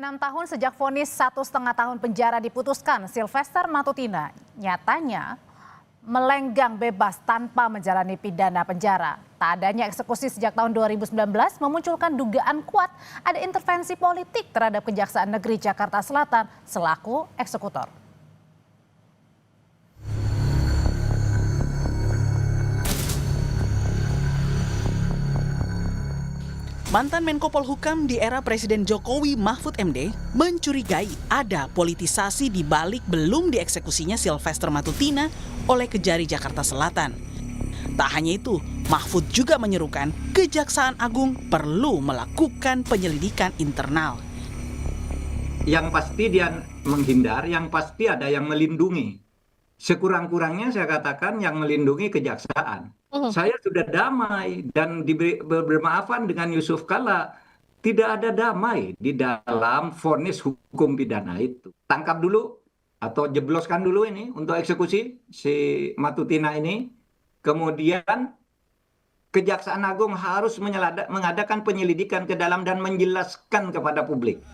6 tahun sejak vonis 1,5 tahun penjara diputuskan, Sylvester Matutina nyatanya melenggang bebas tanpa menjalani pidana penjara. Tak adanya eksekusi sejak tahun 2019 memunculkan dugaan kuat ada intervensi politik terhadap Kejaksaan Negeri Jakarta Selatan selaku eksekutor. Mantan Menko Polhukam di era Presiden Jokowi Mahfud MD mencurigai ada politisasi di balik belum dieksekusinya Sylvester Matutina oleh Kejari Jakarta Selatan. Tak hanya itu, Mahfud juga menyerukan Kejaksaan Agung perlu melakukan penyelidikan internal. Yang pasti dia menghindar, yang pasti ada yang melindungi. Sekurang-kurangnya saya katakan yang melindungi kejaksaan. Saya sudah damai dan bermaafan dengan Yusuf Kalla. Tidak ada damai di dalam vonis hukum pidana itu. Tangkap dulu atau jebloskan dulu ini untuk eksekusi si Matutina ini. Kemudian Kejaksaan Agung harus mengadakan penyelidikan ke dalam dan menjelaskan kepada publik.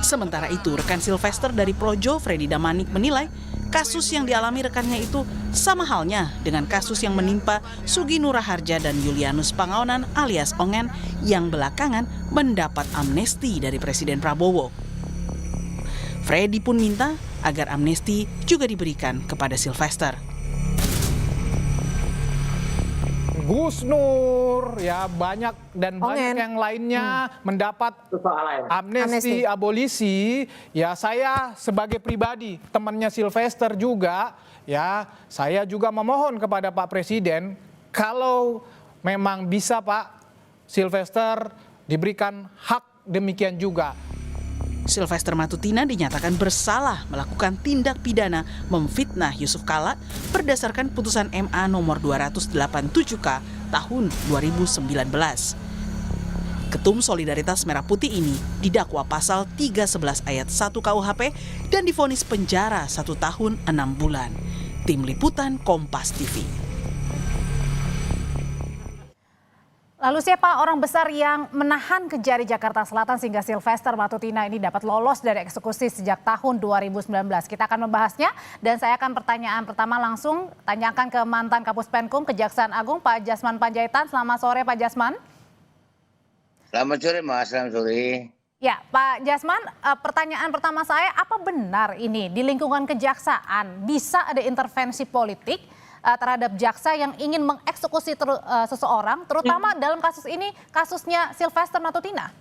Sementara itu, rekan Sylvester dari Projo, Freddy Damanik menilai kasus yang dialami rekannya itu sama halnya dengan kasus yang menimpa Sugi Nuraharja dan Julianus Pangaonan alias Ongen yang belakangan mendapat amnesti dari Presiden Prabowo. Freddy pun minta agar amnesti juga diberikan kepada Sylvester. Gus Nur, ya banyak yang lainnya mendapat amnesti abolisi. Ya saya sebagai pribadi temannya Sylvester juga, ya saya juga memohon kepada Pak Presiden kalau memang bisa Pak Sylvester diberikan hak demikian juga. Sylvester Matutina dinyatakan bersalah melakukan tindak pidana memfitnah Yusuf Kalla berdasarkan putusan MA nomor 287K tahun 2019. Ketum Solidaritas Merah Putih ini didakwa pasal 311 ayat 1 KUHP dan divonis penjara 1 tahun 6 bulan. Tim Liputan Kompas TV. Lalu siapa orang besar yang menahan Kejari Jakarta Selatan sehingga Sylvester Matutina ini dapat lolos dari eksekusi sejak tahun 2019? Kita akan membahasnya dan saya akan pertanyaan pertama langsung tanyakan ke mantan Kapus Penkum Kejaksaan Agung Pak Jasman Panjaitan. Selamat sore Pak Jasman. Selamat sore Mas, selamat sore. Ya Pak Jasman, pertanyaan pertama saya, apa benar ini di lingkungan kejaksaan bisa ada intervensi politik terhadap jaksa yang ingin mengeksekusi seseorang, terutama dalam kasus ini, kasusnya Sylvester Matutina?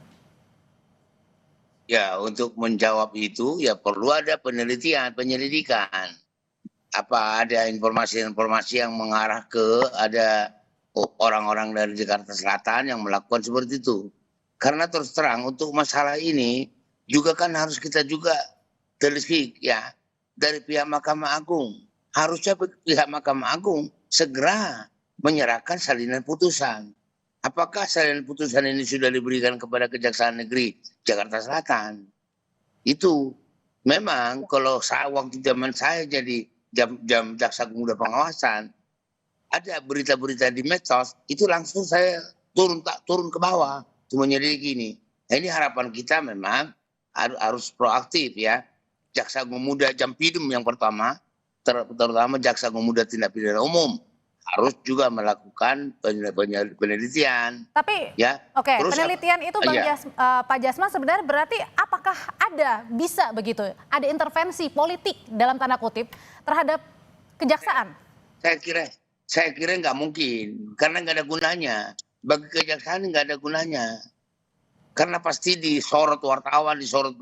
Ya, untuk menjawab itu ya perlu ada penyelidikan. Apa ada informasi-informasi yang mengarah ke ada orang-orang dari Jakarta Selatan yang melakukan seperti itu. Karena terus terang untuk masalah ini juga kan harus kita juga telisik ya dari pihak Mahkamah Agung. Harusnya pihak Mahkamah Agung segera menyerahkan salinan putusan. Apakah salinan putusan ini sudah diberikan kepada Kejaksaan Negeri Jakarta Selatan? Itu memang kalau waktu zaman saya jadi jam jaksa muda pengawasan, ada berita-berita di medsos, itu langsung saya turun ke bawah, semuanya gini. Nah, ini harapan kita memang harus proaktif ya. Jaksa Agung Muda Jampidum yang pertama, terutama Jaksa Agung Muda Tindak Pidana Umum harus juga melakukan penelitian. Tapi, ya, penelitian itu Pak Jasman sebenarnya berarti apakah bisa begitu, ada intervensi politik dalam tanda kutip terhadap kejaksaan? Saya kira nggak mungkin, karena nggak ada gunanya. Bagi kejaksaan nggak ada gunanya. Karena pasti disorot wartawan, disorot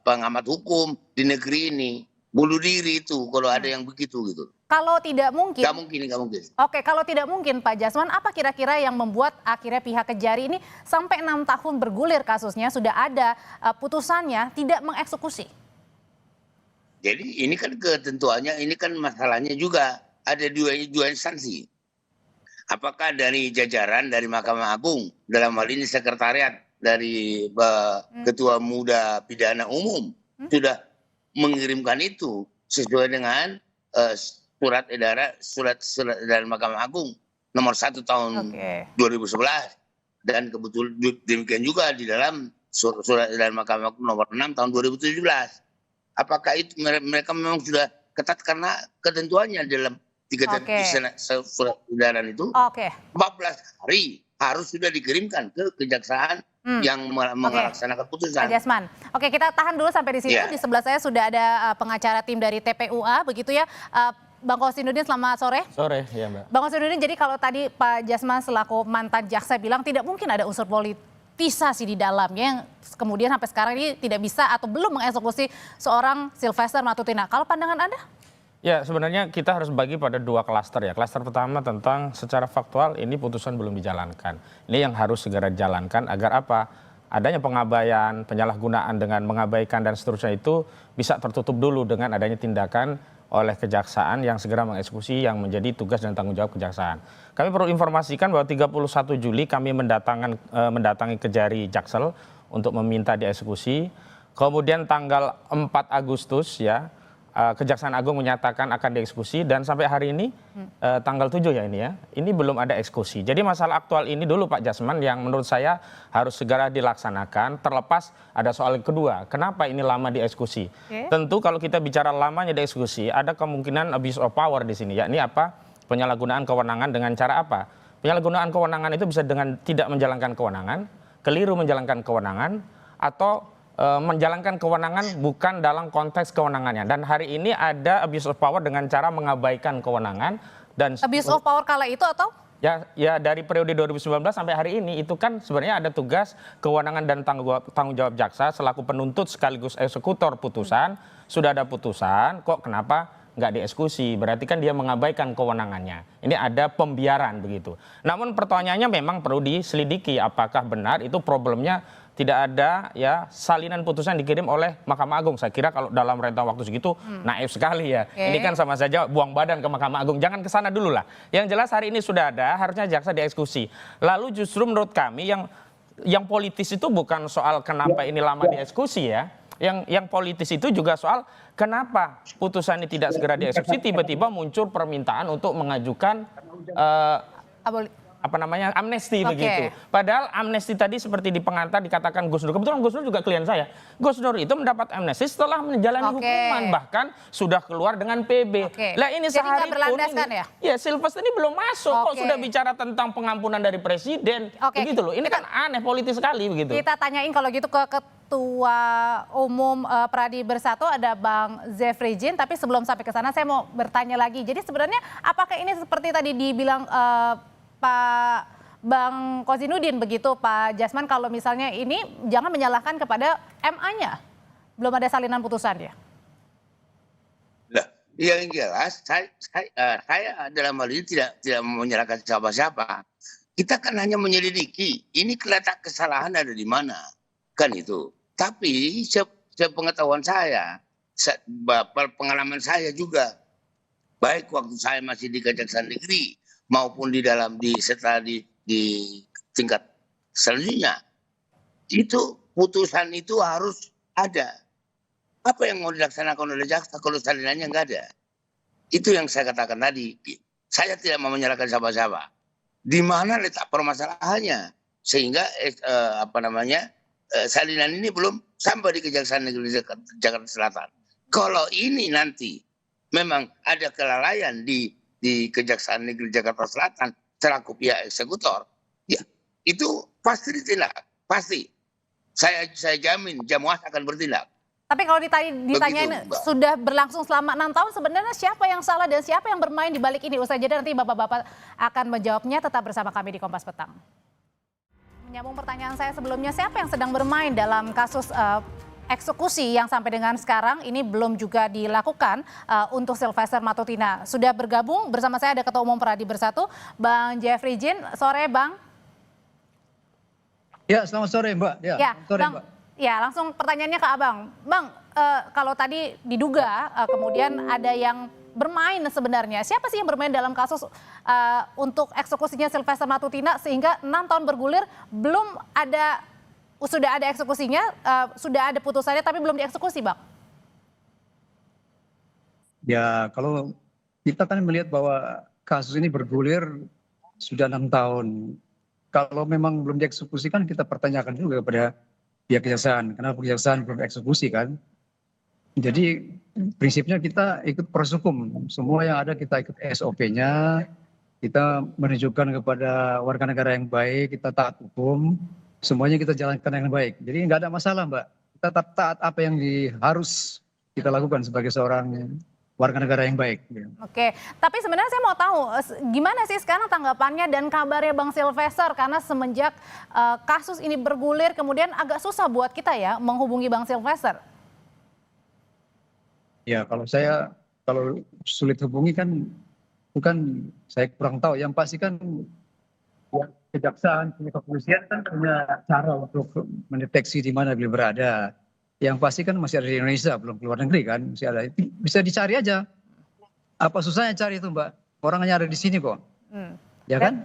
pengamat hukum di negeri ini. Bunuh diri itu kalau ada yang begitu gitu. Kalau tidak mungkin. Nggak mungkin. Oke, kalau tidak mungkin Pak Jasman, apa kira-kira yang membuat akhirnya pihak Kejari ini sampai 6 tahun bergulir kasusnya, sudah ada putusannya, tidak mengeksekusi? Jadi ini kan ketentuannya, ini kan masalahnya juga ada dua instansi. Apakah dari jajaran dari Mahkamah Agung, dalam hal ini sekretariat dari Ketua Muda Pidana Umum, sudah mengirimkan itu sesuai dengan surat edaran Mahkamah Agung nomor 1 tahun 2011 dan kebetulan demikian juga di dalam surat edaran Mahkamah Agung nomor 6 tahun 2017. Apakah itu mereka memang sudah ketat karena ketentuannya dalam surat edaran itu 14 hari harus sudah dikirimkan ke kejaksaan yang melaksanakan putusan. Pak Jasman. Oke, kita tahan dulu sampai di situ. Di sebelah saya sudah ada pengacara tim dari TPUA, begitu ya. Bang Kosinudin, selamat sore. Sore, ya Mbak. Bang Kosinudin, jadi kalau tadi Pak Jasman selaku mantan jaksa bilang tidak mungkin ada unsur politisasi di dalamnya yang kemudian sampai sekarang ini tidak bisa atau belum mengeksekusi seorang Sylvester Matutina. Kalau pandangan Anda? Ya, sebenarnya kita harus bagi pada dua klaster ya. Klaster pertama tentang secara faktual ini putusan belum dijalankan. Ini yang harus segera dijalankan agar apa? Adanya pengabaian, penyalahgunaan dengan mengabaikan dan seterusnya itu bisa tertutup dulu dengan adanya tindakan oleh kejaksaan yang segera mengeksekusi yang menjadi tugas dan tanggung jawab kejaksaan. Kami perlu informasikan bahwa 31 Juli kami mendatangi Kejari Jaksel untuk meminta dieksekusi. Kemudian tanggal 4 Agustus ya, Kejaksaan Agung menyatakan akan dieksekusi dan sampai hari ini tanggal 7 ya ini ya, ini belum ada eksekusi. Jadi masalah aktual ini dulu Pak Jasman yang menurut saya harus segera dilaksanakan, terlepas ada soal kedua, kenapa ini lama dieksekusi. Tentu kalau kita bicara lamanya dieksekusi, ada kemungkinan abuse of power di sini, yakni apa? Penyalahgunaan kewenangan dengan cara apa? Penyalahgunaan kewenangan itu bisa dengan tidak menjalankan kewenangan, keliru menjalankan kewenangan, atau menjalankan kewenangan bukan dalam konteks kewenangannya. Dan hari ini ada abuse of power dengan cara mengabaikan kewenangan. Dan abuse of power kala itu atau? Ya dari periode 2019 sampai hari ini itu kan sebenarnya ada tugas kewenangan dan tanggung jawab jaksa selaku penuntut sekaligus eksekutor putusan. Sudah ada putusan, kok kenapa nggak dieksekusi? Berarti kan dia mengabaikan kewenangannya. Ini ada pembiaran begitu. Namun pertanyaannya memang perlu diselidiki apakah benar itu problemnya tidak ada ya salinan putusan dikirim oleh Mahkamah Agung. Saya kira kalau dalam rentang waktu segitu naif sekali ya. Ini kan sama saja buang badan ke Mahkamah Agung. Jangan ke sana dulu lah. Yang jelas hari ini sudah ada, harusnya jaksa dieksekusi. Lalu justru menurut kami yang politis itu bukan soal kenapa ini lama dieksekusi ya. Yang politis itu juga soal kenapa putusan ini tidak segera dieksekusi, tiba-tiba muncul permintaan untuk mengajukan amnesti begitu. Padahal amnesti tadi seperti di pengantar dikatakan Gus Nur. Kebetulan Gus Nur juga klien saya. Gus Nur itu mendapat amnesti setelah menjalani hukuman, bahkan sudah keluar dengan PB. Lah ini sehari pun ya Sylvester ini belum masuk kok sudah bicara tentang pengampunan dari presiden. Begitu loh. Ini kan aneh politis sekali begitu. Kita tanyain kalau gitu ke Ketua Umum Pradi Bersatu ada Bang Zefri Jin, tapi sebelum sampai ke sana saya mau bertanya lagi. Jadi sebenarnya apakah ini seperti tadi dibilang Pak Bang Kosinudin begitu Pak Jasman, kalau misalnya ini jangan menyalahkan kepada MA-nya, belum ada salinan putusan ya? Nah, yang jelas saya dalam hal ini tidak menyalahkan siapa-siapa. Kita kan hanya menyelidiki ini letak kesalahan ada di mana, kan itu. Tapi sepengetahuan saya, pengalaman saya juga, baik waktu saya masih di Kejaksaan Negeri maupun setelah di tingkat selanjutnya, itu putusan itu harus ada. Apa yang mau dilaksanakan oleh jaksa kalau salinannya nggak ada? Itu yang saya katakan tadi. Saya tidak mau menyalahkan siapa-siapa. Di mana letak permasalahannya sehingga salinan ini belum sampai di Kejaksaan Negeri Jakarta Selatan. Kalau ini nanti memang ada kelalaian di Kejaksaan Negeri Jakarta Selatan selaku pihak eksekutor, ya itu pasti ditindak, pasti. Saya jamin Jamwas akan bertindak. Tapi kalau ditanyain sudah berlangsung selama 6 tahun, sebenarnya siapa yang salah dan siapa yang bermain di balik ini? Usai jeda nanti bapak-bapak akan menjawabnya. Tetap bersama kami di Kompas Petang. Menyambung pertanyaan saya sebelumnya, siapa yang sedang bermain dalam kasus eksekusi yang sampai dengan sekarang ini belum juga dilakukan untuk Sylvester Matutina? Sudah bergabung bersama saya ada Ketua Umum Pradi Bersatu, Bang Zefri Jin. Sore Bang. Ya, selamat sore Mbak. Ya, sore, Bang. Mbak. Ya, langsung pertanyaannya ke Abang. Bang, kalau tadi diduga kemudian ada yang bermain sebenarnya. Siapa sih yang bermain dalam kasus untuk eksekusinya Sylvester Matutina sehingga 6 tahun bergulir sudah ada eksekusinya, sudah ada putusannya tapi belum dieksekusi, Bang? Ya, kalau kita kan melihat bahwa kasus ini bergulir sudah 6 tahun. Kalau memang belum dieksekusikan, kita pertanyakan juga kepada pihak kejaksaan. Kenapa kejaksaan belum eksekusi kan? Jadi prinsipnya kita ikut proses hukum. Semua yang ada kita ikut SOP-nya. Kita menunjukkan kepada warga negara yang baik, kita taat hukum, semuanya kita jalankan dengan baik. Jadi nggak ada masalah, Mbak. Kita taat apa yang harus kita lakukan sebagai seorang warga negara yang baik. Oke, tapi sebenarnya saya mau tahu gimana sih sekarang tanggapannya dan kabarnya Bang Silvester, karena semenjak kasus ini bergulir kemudian agak susah buat kita ya menghubungi Bang Silvester. Ya, kalau sulit hubungi kan bukan, saya kurang tahu. Yang pasti kan ya, kejaksaan, kepolisian kan punya cara untuk mendeteksi di mana beliau berada. Yang pasti kan masih ada di Indonesia, belum keluar negeri kan, masih ada. Bisa dicari aja. Apa susahnya cari itu, Mbak? Orangnya ada di sini kok. Ya kan?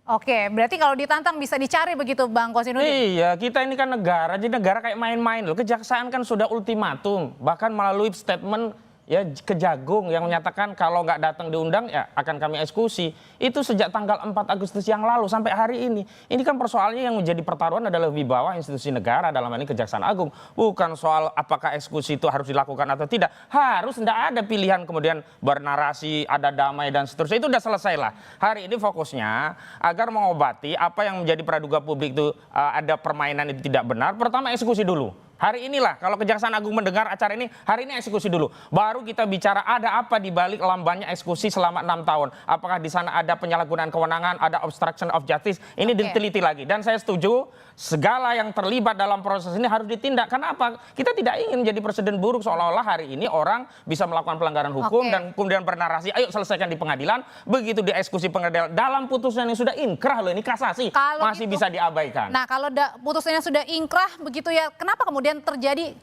Oke, berarti kalau ditantang bisa dicari begitu Bang Kosinudin? Iya, kita ini kan negara, jadi negara kayak main-main loh. Kejaksaan kan sudah ultimatum, bahkan melalui statement ya Kejagung yang menyatakan kalau nggak datang diundang ya akan kami eksekusi. Itu sejak tanggal 4 Agustus yang lalu sampai hari ini. Ini kan persoalannya yang menjadi pertaruhan adalah wibawa institusi negara, dalam hal ini Kejaksaan Agung. Bukan soal apakah eksekusi itu harus dilakukan atau tidak. Harus, tidak ada pilihan kemudian bernarasi, ada damai dan seterusnya. Itu udah selesai lah. Hari ini fokusnya agar mengobati apa yang menjadi praduga publik itu ada permainan itu tidak benar. Pertama eksekusi dulu. Hari inilah kalau Kejaksaan Agung mendengar acara ini, hari ini eksekusi dulu. Baru kita bicara ada apa di balik lambannya eksekusi selama 6 tahun. Apakah di sana ada penyalahgunaan kewenangan, ada obstruction of justice. Ini diteliti lagi. Dan saya setuju segala yang terlibat dalam proses ini harus ditindak. Kenapa? Kita tidak ingin menjadi presiden buruk seolah-olah hari ini orang bisa melakukan pelanggaran hukum dan kemudian bernarasi, ayo selesaikan di pengadilan. Begitu dieksekusi pengadilan dalam putusan yang sudah inkrah loh, ini kasasi. Kalau masih gitu, bisa diabaikan. Nah, kalau putusannya sudah inkrah begitu ya, kenapa kemudian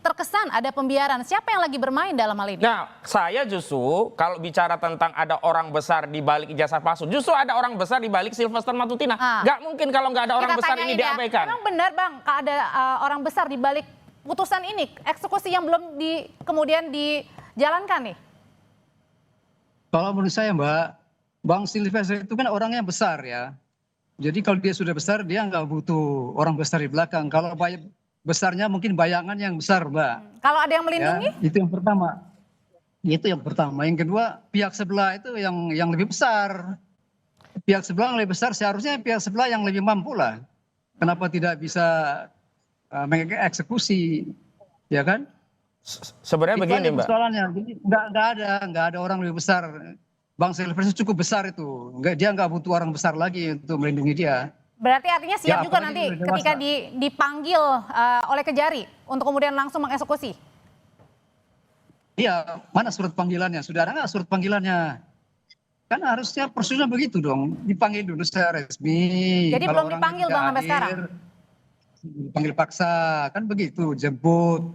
terkesan ada pembiaran? Siapa yang lagi bermain dalam hal ini? Nah, saya justru kalau bicara tentang ada orang besar di balik ijazah palsu, justru ada orang besar di balik Silvester Matutina. Nggak mungkin kalau nggak ada orang besar ini diabaikan. Memang benar Bang, ada orang besar di balik putusan ini, eksekusi yang belum kemudian dijalankan nih? Kalau menurut saya, Mbak, Bang Silvester itu kan orangnya besar ya. Jadi kalau dia sudah besar, dia nggak butuh orang besar di belakang. Kalau besarnya mungkin bayangan yang besar, Mbak. Kalau ada yang melindungi? Ya, itu yang pertama. Itu yang pertama. Yang kedua, pihak sebelah itu yang lebih besar. Pihak sebelah yang lebih besar, seharusnya pihak sebelah yang lebih mampu lah. Kenapa tidak bisa mengeksekusi, ya kan? Sebenarnya begini, Mbak. Persoalannya, jadi nggak ada orang lebih besar. Bang Silvester cukup besar itu. Dia nggak butuh orang besar lagi untuk melindungi dia. Berarti artinya siap Ya, juga nanti ketika dipanggil oleh Kejari untuk kemudian langsung mengeksekusi? Iya, mana surat panggilannya? Sudah ada nggak surat panggilannya? Kan harusnya prosedurnya begitu dong. Dipanggil dulu secara resmi. Jadi belum dipanggil Bang sampai sekarang? Dipanggil paksa, kan begitu, jemput.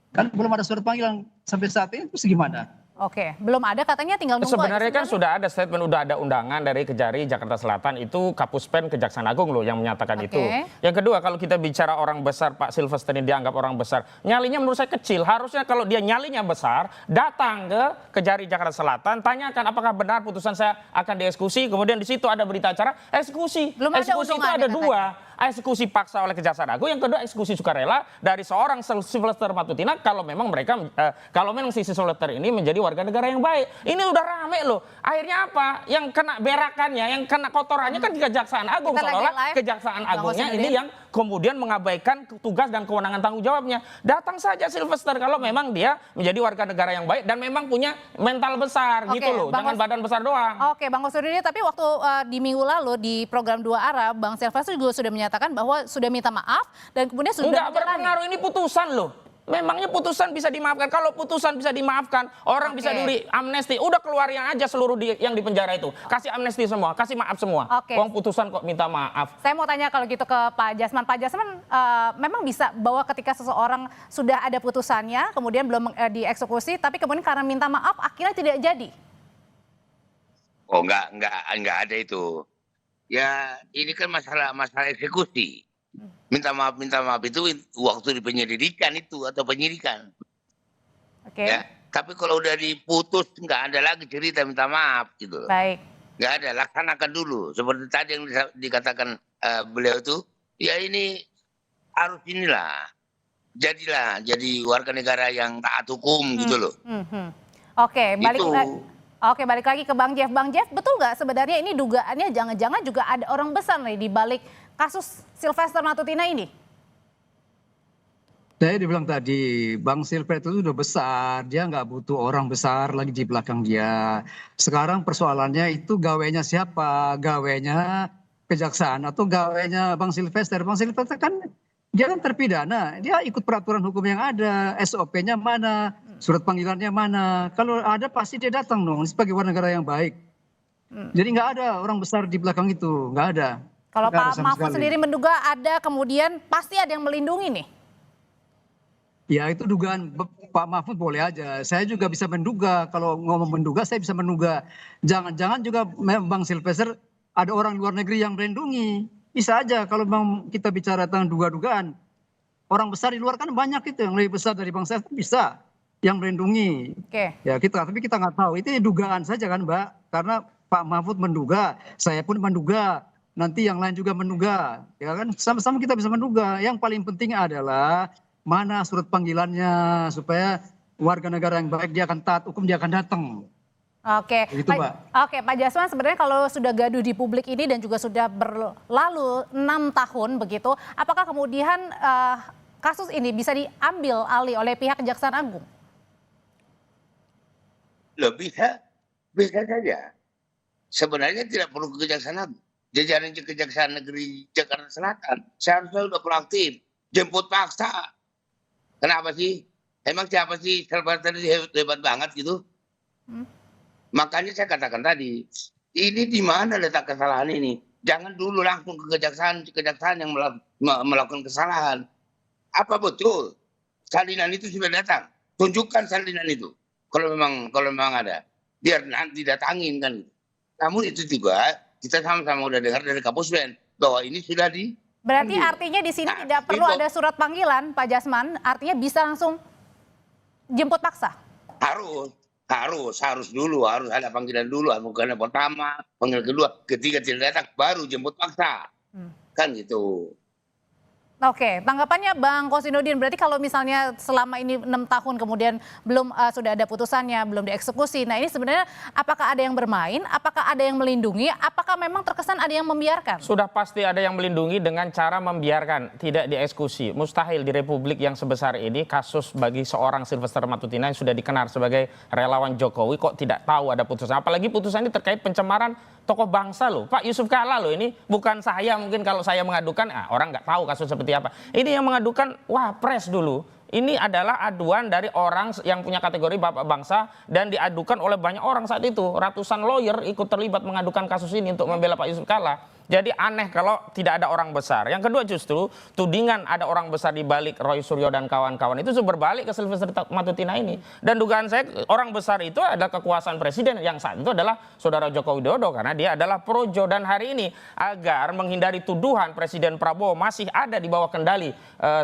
Kan belum ada surat panggilan sampai saat ini, terus gimana? Oke, belum ada, katanya tinggal nunggu. Sebenarnya kan sudah ada statement, udah ada undangan dari Kejari Jakarta Selatan, itu Kapuspen Kejaksaan Agung loh yang menyatakan itu. Yang kedua, kalau kita bicara orang besar, Pak Silvester ini dianggap orang besar, nyalinya menurut saya kecil. Harusnya kalau dia nyalinya besar, datang ke Kejari Jakarta Selatan, tanyakan apakah benar putusan saya akan dieksekusi, kemudian di situ ada berita acara eksekusi. Belum eksekusi itu ada dua. Eksekusi paksa oleh Kejaksaan Agung, yang kedua eksekusi sukarela dari seorang Silvester Matutina kalau memang kalau memang si Silvester ini menjadi warga negara yang baik. Ini udah rame loh. Akhirnya apa? Yang kena berakannya, yang kena kotorannya kan di Kejaksaan Agung. Seolah-olah Kejaksaan Agungnya ini yang kemudian mengabaikan tugas dan kewenangan tanggung jawabnya. Datang saja Silvester kalau memang dia menjadi warga negara yang baik dan memang punya mental besar gitu loh. Jangan badan besar doang. Oke, Bang Kostrudin, tapi waktu di minggu lalu di program 2 Arah, Bang Silvester juga sudah menyatakan bahwa sudah minta maaf dan kemudian sudah nggak berpengaruh, ini putusan loh. Memangnya putusan bisa dimaafkan? Kalau putusan bisa dimaafkan, orang bisa diberi amnesti. Udah keluarin aja seluruh yang di penjara itu. Kasih amnesti semua, kasih maaf semua. Wong putusan kok minta maaf. Saya mau tanya kalau gitu ke Pak Jasman. Pak Jasman, memang bisa bahwa ketika seseorang sudah ada putusannya, kemudian belum dieksekusi, tapi kemudian karena minta maaf akhirnya tidak jadi? Oh, enggak ada itu. Ya, ini kan masalah eksekusi. Minta maaf itu waktu di penyelidikan itu atau penyidikan. Ya, tapi kalau udah diputus nggak ada lagi cerita minta maaf gitu. Baik. Nggak ada, laksanakan dulu. Seperti tadi yang dikatakan beliau itu, ya ini harus inilah jadi warga negara yang taat hukum gitu loh. Oke, Itu. balik lagi ke Bang Jeff. Bang Jeff, betul nggak sebenarnya ini dugaannya jangan-jangan juga ada orang besar nih di balik kasus Sylvester Matutina ini? Saya dibilang tadi, Bang Sylvester itu udah besar, dia nggak butuh orang besar lagi di belakang dia. Sekarang persoalannya itu gawainya siapa? Gawainya kejaksaan atau gawainya Bang Sylvester? Bang Sylvester kan dia kan terpidana, dia ikut peraturan hukum yang ada, SOP-nya mana, surat panggilannya mana. Kalau ada pasti dia datang dong sebagai warga negara yang baik. Jadi nggak ada orang besar di belakang itu, nggak ada. Kalau Nggak ada Pak sama Mahfud sekali. sendiri menduga ada kemudian pasti ada yang melindungi nih. Ya itu dugaan Pak Mahfud boleh aja. Saya juga bisa menduga, kalau ngomong menduga saya bisa menduga. Jangan-jangan juga Bang Sylvester ada orang luar negeri yang melindungi. Bisa aja kalau memang kita bicara tentang duga-dugaan. Orang besar di luar kan banyak itu yang lebih besar dari Bang Sylvester bisa yang melindungi. Oke. Ya tapi kita nggak tahu. Itu dugaan saja kan Mbak. Karena Pak Mahfud menduga, saya pun menduga. Nanti yang lain juga menduga. Ya kan sama-sama kita bisa menduga. Yang paling penting adalah mana surat panggilannya supaya warga negara yang baik dia akan taat hukum, dia akan datang. Oke, Begitu, Mbak. Oke, Pak Jasman, sebenarnya kalau sudah gaduh di publik ini dan juga sudah berlalu 6 tahun begitu, apakah kemudian kasus ini bisa diambil alih oleh pihak Kejaksaan Agung? Loh, bisa saja. Sebenarnya tidak perlu ke Kejaksaan Agung. Jajaran Kejaksaan Negeri Jakarta Selatan seharusnya sudah proaktif, jemput paksa. Kenapa sih? Emang siapa sih Sylvester hebat banget gitu? Makanya saya katakan tadi, ini di mana letak kesalahan ini? Jangan dulu langsung ke kejaksaan yang melakukan kesalahan. Apa betul salinan itu sudah datang? Tunjukkan salinan itu. Kalau memang ada, biar nanti datangin kan. Namun itu juga kita sama-sama udah dengar dari Kapuspen bahwa ini sudah Berarti artinya di sini tidak perlu ada surat panggilan, Pak Jasman. Artinya bisa langsung jemput paksa. Harus dulu, harus ada panggilan dulu. Bukan pertama, panggilan kedua, ketiga tidak datang, baru jemput paksa. Kan gitu. Oke, tanggapannya Bang Kosinudin, berarti kalau misalnya selama ini 6 tahun kemudian belum sudah ada putusannya, belum dieksekusi. Nah ini sebenarnya apakah ada yang bermain, apakah ada yang melindungi, apakah memang terkesan ada yang membiarkan? Sudah pasti ada yang melindungi dengan cara membiarkan, tidak dieksekusi. Mustahil di republik yang sebesar ini kasus bagi seorang Sylvester Matutina yang sudah dikenal sebagai relawan Jokowi kok tidak tahu ada putusan. Apalagi putusan ini terkait pencemaran tokoh bangsa loh. Pak Yusuf Kalla loh, ini bukan saya, mungkin kalau saya mengadukan orang nggak tahu kasus seperti apa. Ini yang mengadukan Wapres dulu. Ini adalah aduan dari orang yang punya kategori bapak bangsa dan diadukan oleh banyak orang saat itu. Ratusan lawyer ikut terlibat mengadukan kasus ini untuk membela Pak Yusuf Kalla. Jadi aneh kalau tidak ada orang besar. Yang kedua justru tudingan ada orang besar di balik Roy Suryo dan kawan-kawan itu berbalik ke Sylvester Matutina ini. Dan dugaan saya orang besar itu adalah kekuasaan presiden yang saat itu adalah Saudara Joko Widodo karena dia adalah projo. Dan hari ini agar menghindari tuduhan Presiden Prabowo masih ada di bawah kendali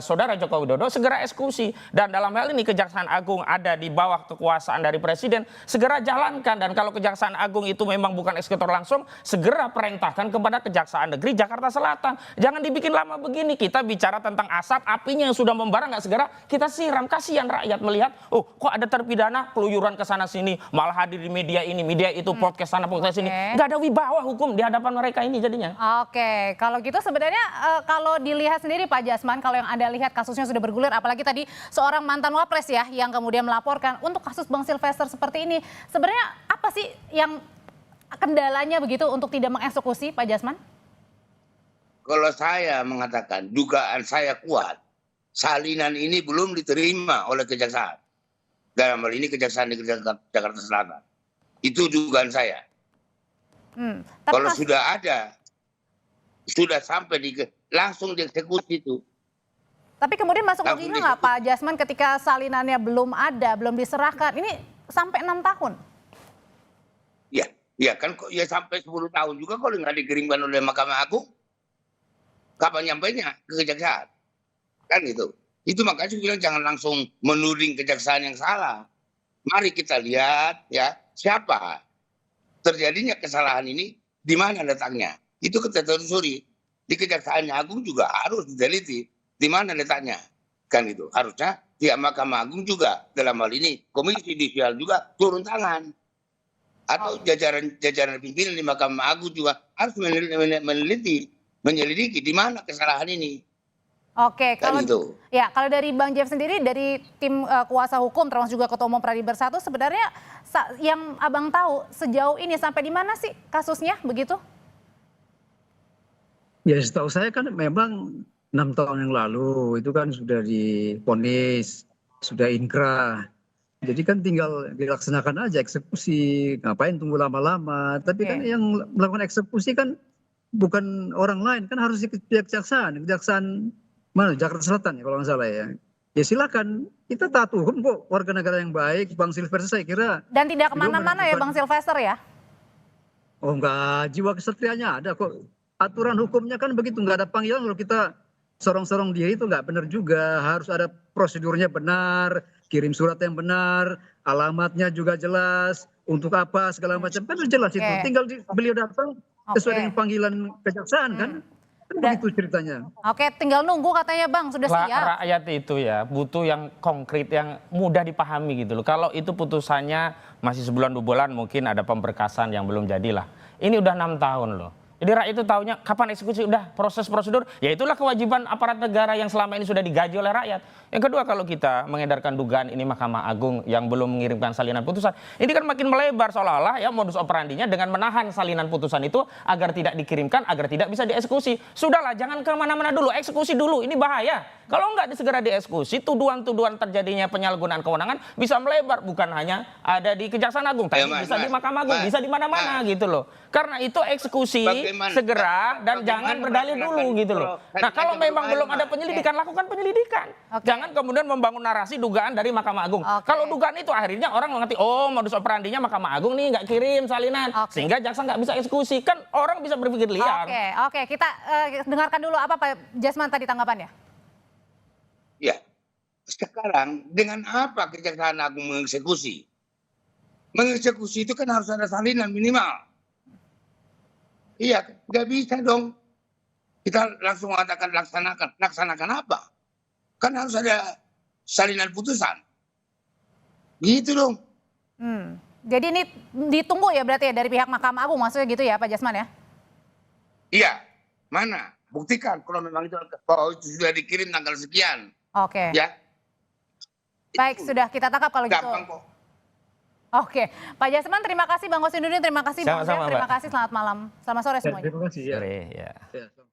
Saudara Joko Widodo segera eksekusi. Dan dalam hal ini Kejaksaan Agung ada di bawah kekuasaan dari presiden, segera jalankan. Dan kalau Kejaksaan Agung itu memang bukan eksekutor langsung, segera perintahkan kepada Kejaksaan Negeri Jakarta Selatan. Jangan dibikin lama begini. Kita bicara tentang asap, apinya yang sudah membara nggak segera kita siram. Kasihan rakyat melihat, oh kok ada terpidana keluyuran ke sana sini, malah hadir di media ini, media itu, podcast sana, podcast sini. Nggak ada wibawa hukum di hadapan mereka ini jadinya. Oke, kalau gitu sebenarnya kalau dilihat sendiri Pak Jasman, kalau yang Anda lihat kasusnya sudah bergulir, apalagi tadi seorang mantan Wapres ya yang kemudian melaporkan untuk kasus Bang Sylvester seperti ini. Sebenarnya apa sih yang kendalanya begitu untuk tidak mengeksekusi, Pak Jasman? Kalau saya mengatakan dugaan saya kuat, salinan ini belum diterima oleh Kejaksaan. Dalam hal ini Kejaksaan Negeri Jakarta Selatan. Itu dugaan saya. Kalau sudah ada, sudah sampai langsung dieksekusi itu. Tapi kemudian masuk logika nggak Pak Jasman ketika salinannya belum ada, belum diserahkan, ini sampai 6 tahun? Ya kan ya sampai 10 tahun juga kalau nggak dikirimkan oleh Mahkamah Agung. Kapan nyampainya ke Kejaksaan? Kan gitu. Itu makanya saya bilang jangan langsung menuding Kejaksaan yang salah. Mari kita lihat ya siapa terjadinya kesalahan ini, di mana letaknya. Itu kita telusuri. Di Kejaksaan Agung juga harus diteliti. Di mana letaknya? Kan itu. Harusnya pihak Mahkamah Agung juga dalam hal ini Komisi Judisial juga turun tangan. Atau jajaran pimpinan di Mahkamah Agung juga harus menyelidiki di mana kesalahan ini. Oke, Kan kalau gitu. ya kalau dari Bang Jeff sendiri, dari tim kuasa hukum termasuk juga Ketua Umum Pradi Bersatu, sebenarnya yang Abang tahu sejauh ini sampai di mana sih kasusnya begitu? Ya setahu saya kan memang 6 tahun yang lalu itu kan sudah divonis, sudah inkrah. Jadi kan tinggal dilaksanakan aja eksekusi, ngapain tunggu lama-lama. Tapi kan yang melakukan eksekusi kan bukan orang lain, kan harus kejaksaan mana Jakarta Selatan ya kalau nggak salah ya. Ya silakan, kita taat hukum kok, warga negara yang baik. Bang Silvester saya kira. Dan tidak kemana-mana ya Bang Silvester ya? Oh enggak, jiwa kesatrianya ada kok. Aturan hukumnya kan begitu, nggak ada panggilan kalau kita sorong-sorong diri itu nggak benar juga. Harus ada prosedurnya benar, kirim surat yang benar, alamatnya juga jelas, untuk apa segala macam kan sudah jelas itu. Tinggal beliau datang sesuai dengan panggilan kejaksaan kan. Kan begitu ceritanya. Oke, tinggal nunggu katanya Bang, sudah siap. Rakyat itu ya butuh yang konkret, yang mudah dipahami gitu loh. Kalau itu putusannya masih sebulan 2 bulan mungkin ada pemberkasan yang belum jadilah. Ini udah 6 tahun loh. Jadi rakyat itu taunya kapan eksekusi, udah proses prosedur. Ya itulah kewajiban aparat negara yang selama ini sudah digaji oleh rakyat. Yang kedua, kalau kita mengedarkan dugaan ini Mahkamah Agung yang belum mengirimkan salinan putusan, ini kan makin melebar seolah-olah ya modus operandinya dengan menahan salinan putusan itu agar tidak dikirimkan, agar tidak bisa dieksekusi. Sudahlah, jangan kemana-mana dulu, eksekusi dulu, ini bahaya. Kalau nggak segera dieksekusi, tuduhan-tuduhan terjadinya penyalahgunaan kewenangan bisa melebar, bukan hanya ada di Kejaksaan Agung, tapi bisa di Mahkamah Agung, bisa di mana-mana gitu loh. Karena itu eksekusi segera dan jangan berdalih dulu gitu loh. Nah kalau memang belum ada penyelidikan, lakukan penyelidikan. Jangan kemudian membangun narasi dugaan dari Mahkamah Agung. Kalau dugaan itu akhirnya orang mengerti, oh modus operandinya Mahkamah Agung nih nggak kirim salinan, sehingga jaksa nggak bisa eksekusi. Kan orang bisa berpikir liar. Oke, kita dengarkan dulu apa Pak Jasman tadi tanggapannya. Ya, sekarang dengan apa Kejaksaan Agung mengeksekusi? Mengeksekusi itu kan harus ada salinan minimal. Iya, nggak bisa dong. Kita langsung mengatakan laksanakan. Laksanakan apa? Kan harus ada salinan putusan. Gitu dong. Jadi ini ditunggu ya berarti ya dari pihak Mahkamah Agung, maksudnya gitu ya Pak Jasman ya? Iya, mana? Buktikan kalau memang itu sudah dikirim tanggal sekian. Oke. Ya. Baik, sudah kita tangkap kalau gitu. Gampang kok. Oke, Pak Jasman terima kasih, Bang Kosinudin terima kasih, Bang Jeff terima kasih, selamat malam. Selamat sore semuanya. Terima kasih ya. Ya. Ya.